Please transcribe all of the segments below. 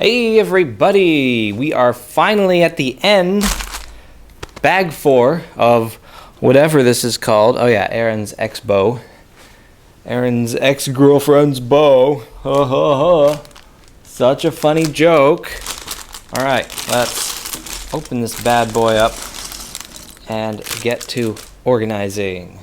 Hey everybody, we are finally at the end, bag 4 of whatever this is called. Oh yeah, Aaron's ex-bow. Aaron's ex-girlfriend's bow. Ha ha ha. Such a funny joke. Alright, let's open this bad boy up and get to organizing.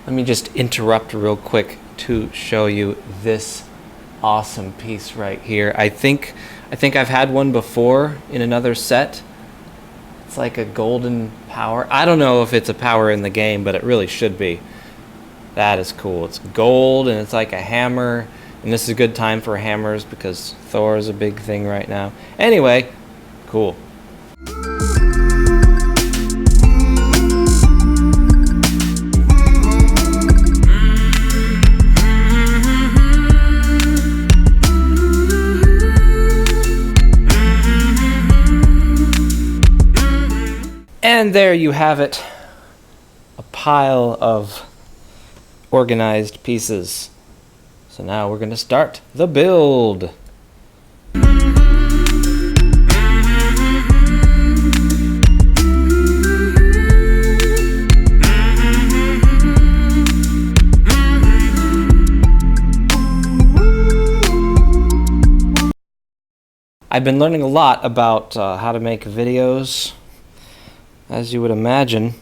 Let me just interrupt real quick to show you this awesome piece right here. I think I've had one before in another set. It's like a golden power. I don't know if it's a power in the game, but it really should be. That is cool. It's gold and it's like a hammer. And this is a good time for hammers because Thor is a big thing right now. Anyway, cool. And there you have it, a pile of organized pieces. So now we're going to start the build. I've been learning a lot about how to make videos, as you would imagine,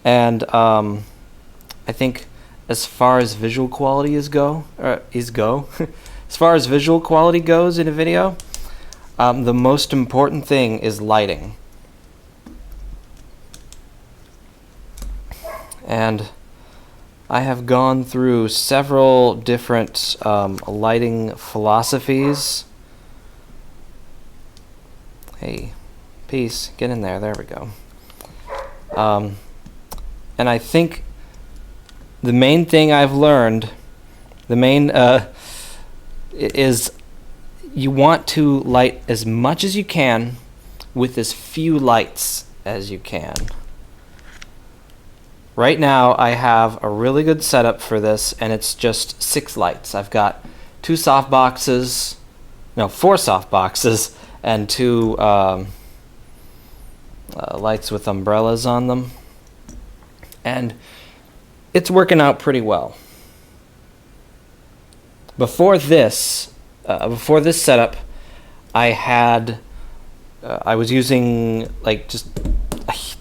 and I think as far as visual quality as as far as visual quality goes in a video, the most important thing is lighting. And I have gone through several different lighting philosophies. Hey, peace, get in there, there we go. And I think the main thing I've learned, is you want to light as much as you can with as few lights as you can. Right now I have a really good setup for this, and it's just 6 lights. I've got 4 soft boxes, and 2 lights with umbrellas on them, and it's working out pretty well. Before this setup, I was using like just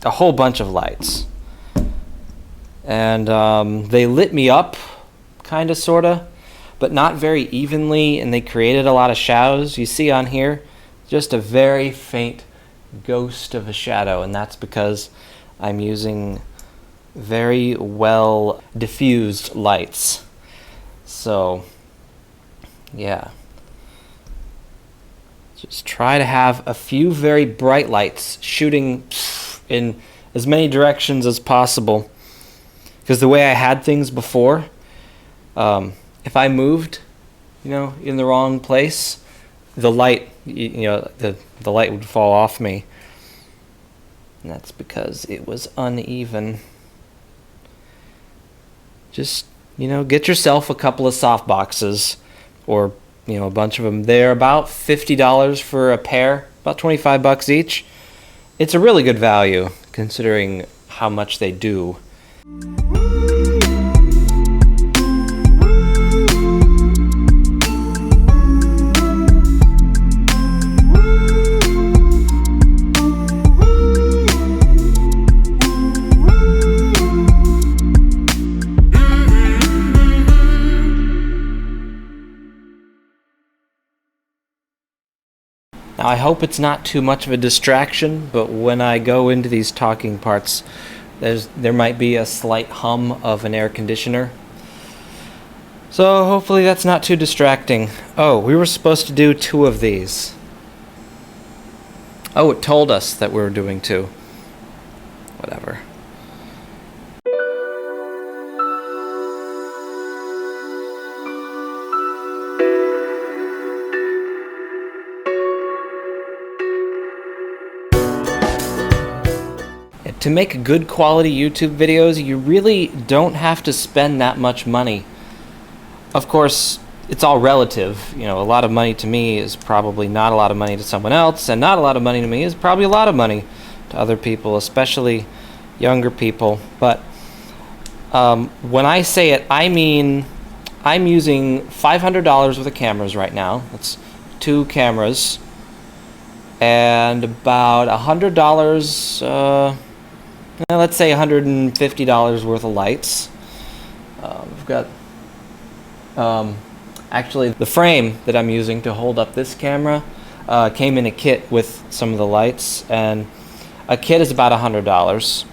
a whole bunch of lights, and they lit me up, kinda sorta, but not very evenly, and they created a lot of shadows. You see on here, just a very faint ghost of a shadow, and that's because I'm using very well diffused lights. So yeah, just try to have a few very bright lights shooting in as many directions as possible, because the way I had things before, if I moved in the wrong place, the light the light would fall off me, and that's because it was uneven. Just get yourself a couple of soft boxes, or a bunch of them. They're about $50 for a pair, about 25 bucks each. It's a really good value considering how much they do. Now, I hope it's not too much of a distraction, but when I go into these talking parts, There might be a slight hum of an air conditioner. So hopefully that's not too distracting. Oh, we were supposed to do 2 of these. Oh, it told us that we were doing 2. Whatever. To make good quality YouTube videos, you really don't have to spend that much money. Of course, it's all relative. You know, a lot of money to me is probably not a lot of money to someone else, and not a lot of money to me is probably a lot of money to other people, especially younger people. But when I say it, I mean I'm using $500 worth of cameras right now. That's 2 cameras, and about $100, let's say $150 worth of lights. We've got actually the frame that I'm using to hold up this camera came in a kit with some of the lights, and a kit is about $100,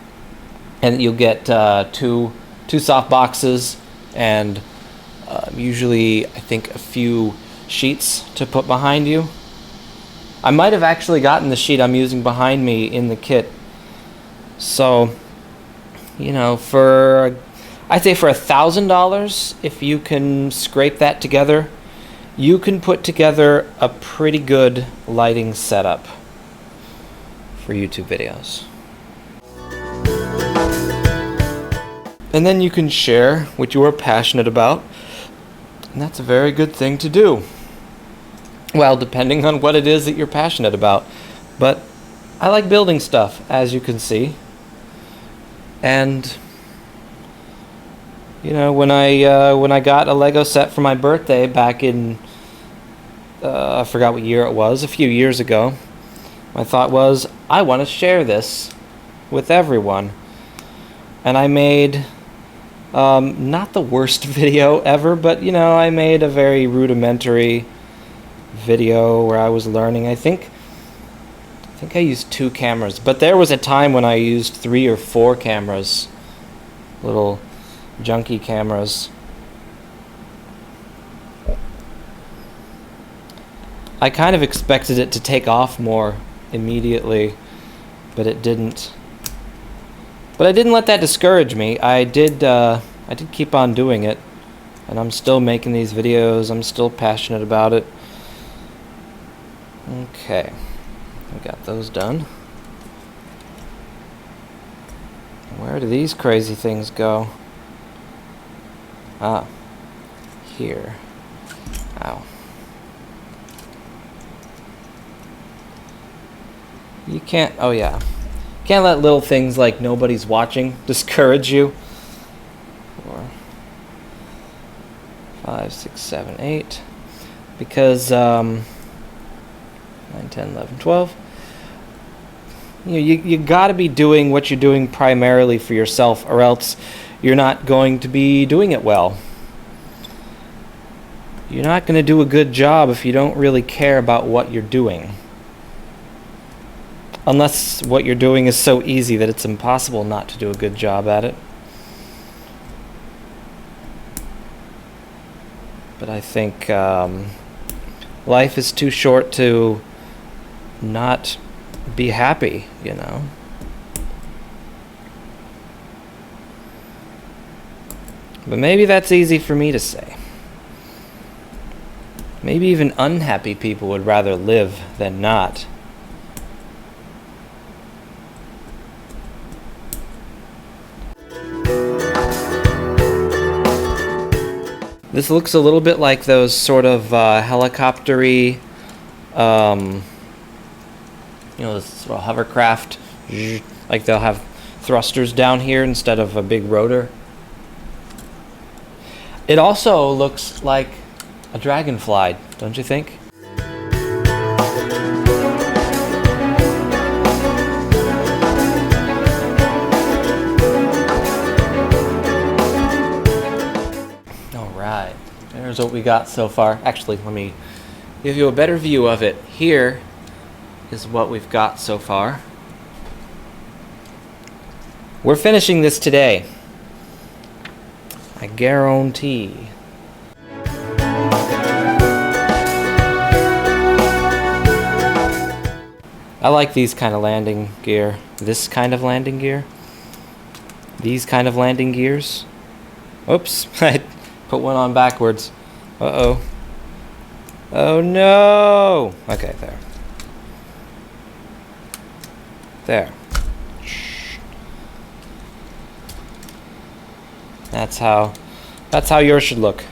and you'll get two soft boxes and usually I think a few sheets to put behind you. I might have actually gotten the sheet I'm using behind me in the kit. So, you know, I'd say for $1,000, if you can scrape that together, you can put together a pretty good lighting setup for YouTube videos. And then you can share what you are passionate about, and that's a very good thing to do. Well, depending on what it is that you're passionate about. But I like building stuff, as you can see. And you know, when I got a Lego set for my birthday back in I forgot what year it was, a few years ago, my thought was I want to share this with everyone. And I made not the worst video ever, but you know, I made a very rudimentary video where I was learning. I think I used 2 cameras, but there was a time when I used 3 or 4 cameras, little junky cameras. I kind of expected it to take off more immediately, but it didn't. But I didn't let that discourage me. I did keep on doing it, and I'm still making these videos. I'm still passionate about it. Okay. We got those done. Where do these crazy things go? Ah, here. Ow. You can't, oh yeah. Can't let little things like nobody's watching discourage you. 4, 5, 6, 7, 8. Because, 9, 10, 11, 12. You know, you gotta be doing what you're doing primarily for yourself, or else you're not going to be doing it well. You're not going to do a good job if you don't really care about what you're doing. Unless what you're doing is so easy that it's impossible not to do a good job at it. But I think life is too short to not be happy, you know. But maybe that's easy for me to say. Maybe even unhappy people would rather live than not. This looks a little bit like those sort of helicopter-y, you know, this sort of hovercraft, like they'll have thrusters down here instead of a big rotor. It also looks like a dragonfly, don't you think? Alright, there's what we got so far. Actually, let me give you a better view of it. Here is what we've got so far. We're finishing this today. I guarantee. I like these kind of landing gear. This kind of landing gear. These kind of landing gears. Oops, I put one on backwards. Uh-oh. Oh no! Okay, there. There. That's how yours should look.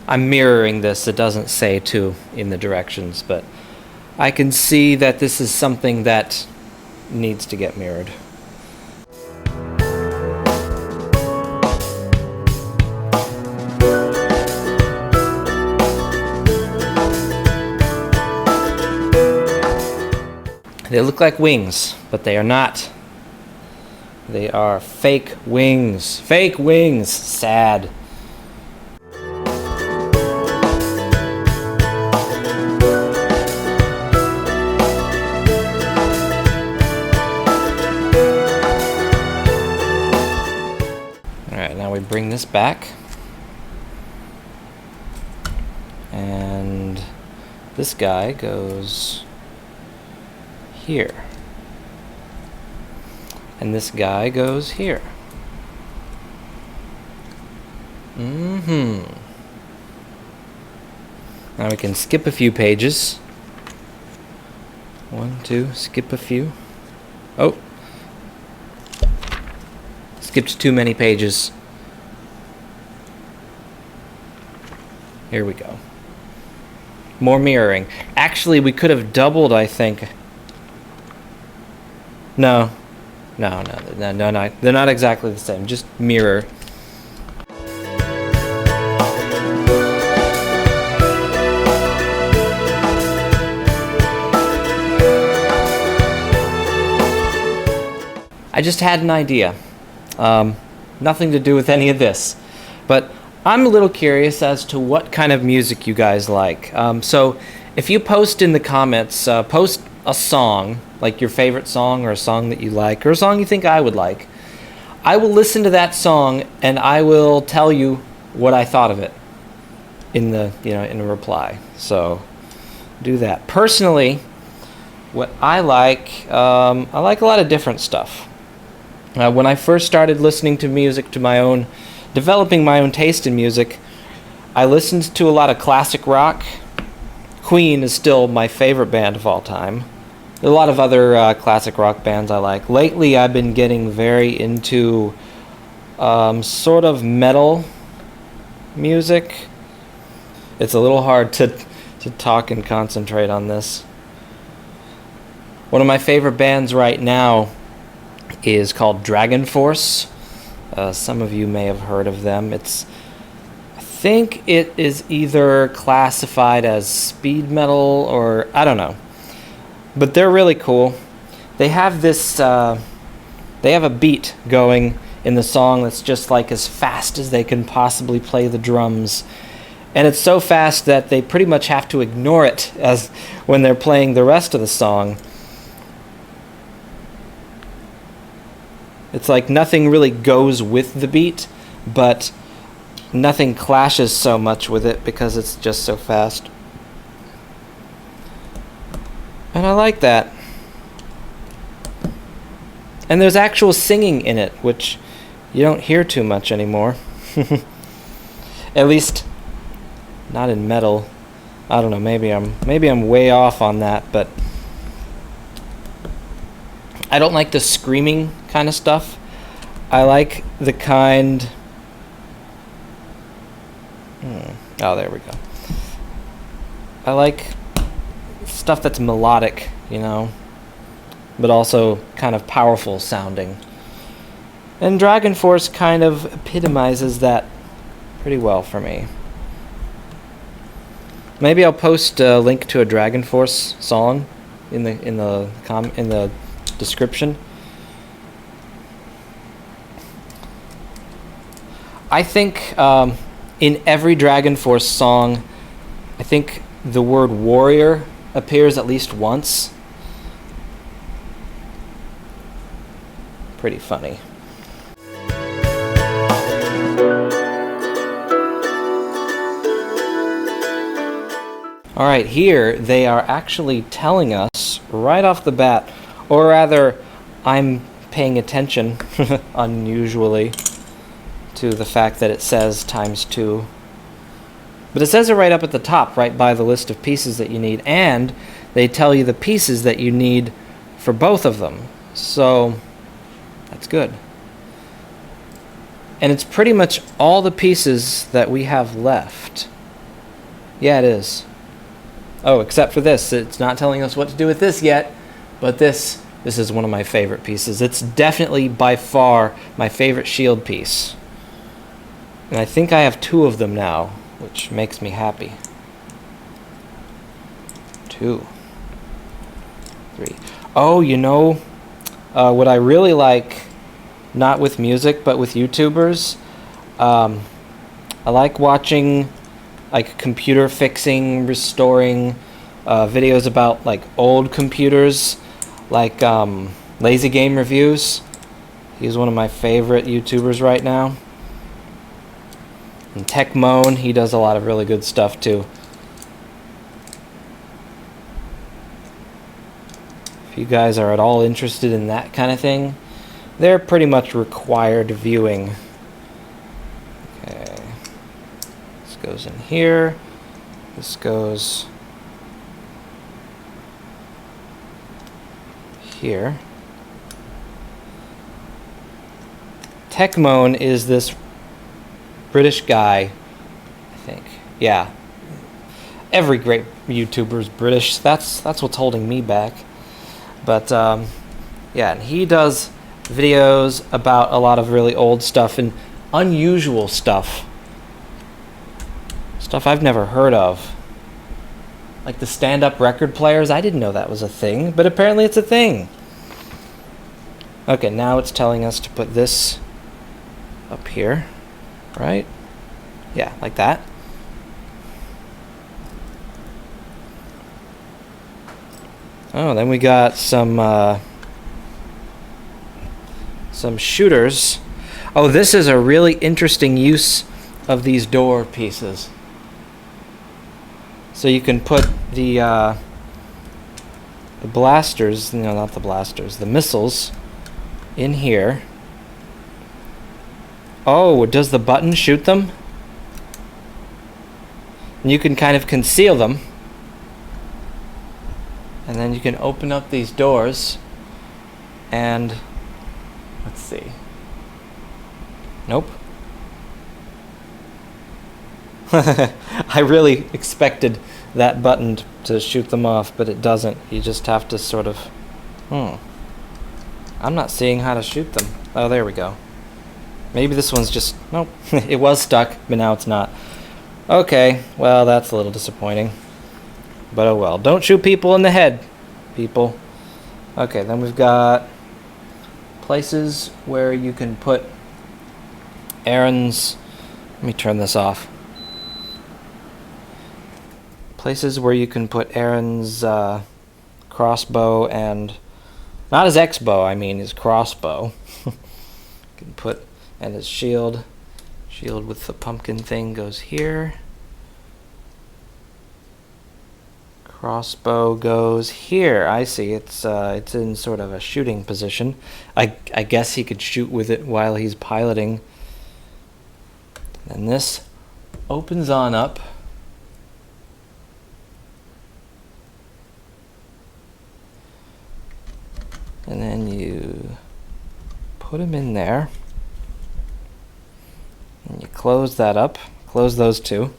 I'm mirroring this. It doesn't say to in the directions, but I can see that this is something that needs to get mirrored. They look like wings, but they are not. They are fake wings. Fake wings. Sad. Now we bring this back, and this guy goes here, and this guy goes here. Now we can skip a few pages. 1, 2, skip a few. Oh, skipped too many pages. Here we go. More mirroring. Actually, we could have doubled, I think. No. No. They're not exactly the same. Just mirror. I just had an idea. Nothing to do with any of this. But I'm a little curious as to what kind of music you guys like. So if you post in the comments, post a song, like your favorite song or a song that you like, or a song you think I would like. I will listen to that song and I will tell you what I thought of it in the, in a reply. So do that. Personally, what I like a lot of different stuff. When I first started listening to music developing my own taste in music, I listened to a lot of classic rock. Queen is still my favorite band of all time. There are a lot of other classic rock bands I like. Lately, I've been getting very into sort of metal music. It's a little hard to talk and concentrate on this. One of my favorite bands right now is called Dragon Force. Some of you may have heard of them. I think it is either classified as speed metal or I don't know. But they're really cool. They have this, they have a beat going in the song that's just like as fast as they can possibly play the drums. And it's so fast that they pretty much have to ignore it as when they're playing the rest of the song. It's like nothing really goes with the beat, but nothing clashes so much with it because it's just so fast. And I like that. And there's actual singing in it, which you don't hear too much anymore. At least not in metal. I don't know, maybe I'm way off on that, but I don't like the screaming kind of stuff. I like the kind... Oh, there we go. I like stuff that's melodic, but also kind of powerful sounding. And Dragon Force kind of epitomizes that pretty well for me. Maybe I'll post a link to a Dragon Force song in the description. I think in every Dragon Force song, I think the word warrior appears at least once. Pretty funny. Alright, here they are actually telling us right off the bat, or rather, I'm paying attention unusually to the fact that it says ×2. But it says it right up at the top, right by the list of pieces that you need, and they tell you the pieces that you need for both of them. So, that's good. And it's pretty much all the pieces that we have left. Yeah, it is. Oh, except for this. It's not telling us what to do with this yet, but this is one of my favorite pieces. It's definitely by far my favorite shield piece. And I think I have 2 of them now, which makes me happy. 2. 3. Oh, you know, what I really like, not with music, but with YouTubers, I like watching like computer fixing, restoring, videos about like old computers, like Lazy Game Reviews. He's one of my favorite YouTubers right now. And Tech Moan, he does a lot of really good stuff too. If you guys are at all interested in that kind of thing, they're pretty much required viewing. Okay. This goes in here. This goes here. Tech Moan is this British guy, I think. Yeah. Every great YouTuber is British. That's what's holding me back. But yeah, and he does videos about a lot of really old stuff and unusual stuff. Stuff I've never heard of. Like the stand-up record players. I didn't know that was a thing, but apparently it's a thing. Okay, now it's telling us to put this up here, right? Yeah, like that. Oh, then we got some shooters. Oh, this is a really interesting use of these door pieces. So you can put the blasters, no, not the blasters, the missiles in here. Oh, does the button shoot them? And you can kind of conceal them. And then you can open up these doors and let's see. Nope. I really expected that button to shoot them off, but it doesn't. You just have to sort of... I'm not seeing how to shoot them. Oh, there we go. Maybe this one's just... Nope. It was stuck, but now it's not. Okay, well, that's a little disappointing. But oh well. Don't shoot people in the head, people. Okay, then we've got places where you can put Aaron's... Let me turn this off. Places where you can put Aaron's crossbow and... Not his X-bow, I mean his crossbow. You can put... And his shield. Shield with the pumpkin thing goes here. Crossbow goes here. I see. It's in sort of a shooting position. I guess he could shoot with it while he's piloting. And this opens on up. And then you put him in there. And you close that up. Close those two.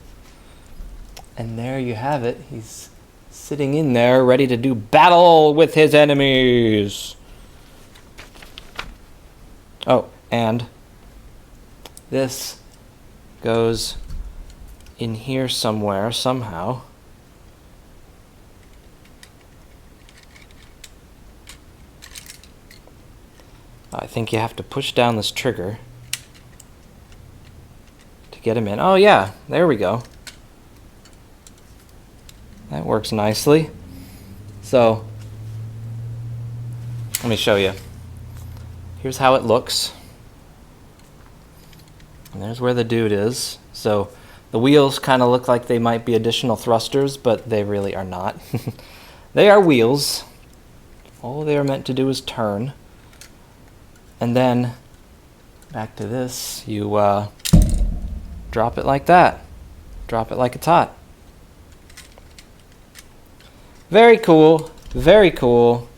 And there you have it. He's sitting in there ready to do battle with his enemies. Oh, and this goes in here somewhere, somehow. I think you have to push down this trigger to get him in. Oh yeah, there we go. That works nicely. So, let me show you. Here's how it looks. And there's where the dude is. So the wheels kind of look like they might be additional thrusters, but they really are not. They are wheels. All they are meant to do is turn. And then, back to this, you drop it like that. Drop it like it's hot. Very cool. Very cool.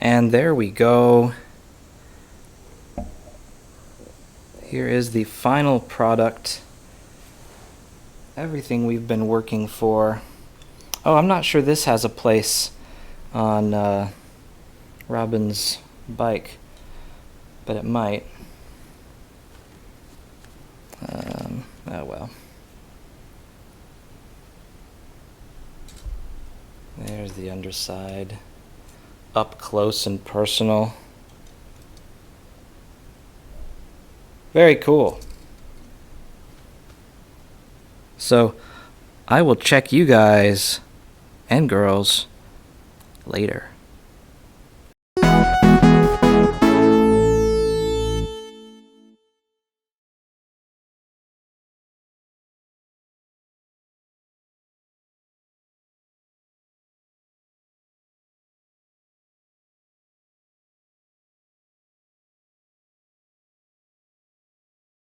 And there we go. Here is the final product. Everything we've been working for. Oh, I'm not sure this has a place on Robin's bike, but it might. Oh well. There's the underside. Up close and personal. Very cool. So, I will check you guys and girls later.